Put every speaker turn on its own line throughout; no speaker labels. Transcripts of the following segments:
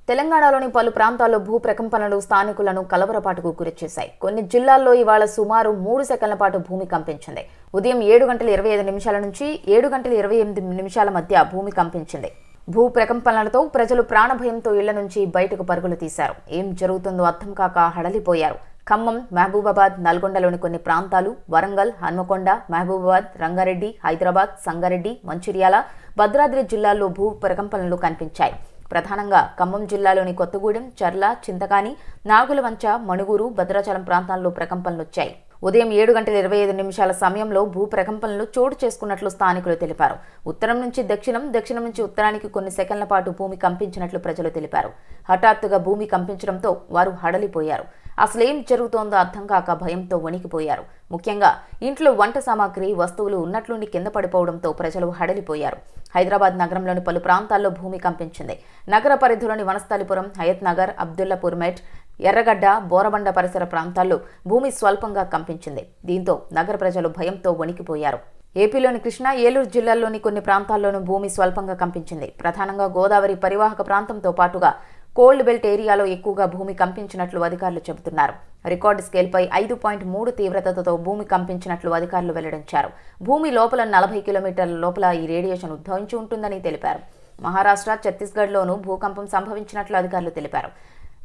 తెలంగాణలోని పలు ప్రాంతాల్లో భూ ప్రకంపనలు స్థానికులను కలవరపాటుకు గురిచేశాయి. కొన్ని జిల్లాల్లో ఇవాళ సుమారు 3 సెకన్ల పాటు భూమి కంపించింది. ఉదయం 7:25 నుంచి 7:28 మధ్య భూమి కంపించింది. భూ ప్రకంపనలతో ప్రజలు ప్రాణభయంతో ఇళ్ల నుంచి బయటకు పరుగులు తీశారు. ఏం జరుగుతుందో అర్థం కాక హడలిపోయారు. ఖమ్మం, మహబూబాబాద్, నల్గొండలోని కొన్ని ప్రాంతాలు, వరంగల్, హన్మకొండ, మహబూబాబాద్, రంగారెడ్డి, హైదరాబాద్, సంగారెడ్డి, మంచిర్యాల, భద్రాద్రి జిల్లాల్లో భూ ప్రకంపనలు కనిపించాయి. ప్రధానంగా ఖమ్మం జిల్లాలోని కొత్తగూడెం, చర్ల, చింతకాని, నాగులవంచ, మణుగూరు, భద్రాచలం ప్రాంతాల్లో ప్రకంపనలొచ్చాయి. ఉదయం 7:25 సమయంలో భూ ప్రకంపనలు చోటు చేసుకున్నట్లు స్థానికులు తెలిపారు. ఉత్తరం నుంచి దక్షిణం, దక్షిణం నుంచి ఉత్తరానికి కొన్ని సెకన్ల పాటు భూమి కంపించినట్లు ప్రజలు తెలిపారు. హఠాత్తుగా భూమి కంపించడంతో వారు హడలిపోయారు. అసలేం జరుగుతోందో అర్థం కాక భయంతో వణికిపోయారు. ముఖ్యంగా ఇంట్లో వంట సామాగ్రి, వస్తువులు ఉన్నట్లుండి కింద పడిపోవడంతో ప్రజలు హడలిపోయారు. హైదరాబాద్ నగరంలోని పలు ప్రాంతాల్లో భూమి కంపించింది. నగర పరిధిలోని వనస్థలిపురం, హయత్ నగర్, అబ్దుల్లాపూర్ మెట్, ఎర్రగడ్డ, బోరబండ పరిసర ప్రాంతాల్లో భూమి స్వల్పంగా కంపించింది. దీంతో నగర ప్రజలు భయంతో వణికిపోయారు. ఏపీలోని కృష్ణా, ఏలూరు జిల్లాల్లోని కొన్ని ప్రాంతాల్లోనూ భూమి స్వల్పంగా కంపించింది. ప్రధానంగా గోదావరి పరివాహక ప్రాంతంతో పాటుగా కోల్డ్ బెల్ట్ ఏరియాలో ఎక్కువగా భూమి కంపించినట్లు అధికారులు చెబుతున్నారు. రికార్డు స్కేల్పై 5.3 తీవ్రతతో భూమి కంపించినట్లు అధికారులు వెల్లడించారు. భూమి లోపల 40 కిలోమీటర్ల లోపల ఈ రేడియేషన్ ఉద్భవించి ఉంటుందని తెలిపారు. మహారాష్ట్ర, ఛత్తీస్గఢ్లోనూ భూకంపం సంభవించినట్లు అధికారులు తెలిపారు.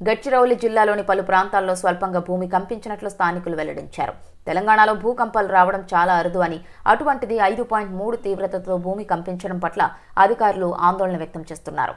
గడ్చిరౌలి జిల్లాలోని పలు ప్రాంతాల్లో స్వల్పంగా భూమి కంపించినట్లు స్థానికులు వెల్లడించారు. తెలంగాణలో భూకంపాలు రావడం చాలా అరుదు అని, అటువంటిది 5.3 తీవ్రతతో భూమి కంపించడం పట్ల అధికారులు ఆందోళన వ్యక్తం చేస్తున్నారు.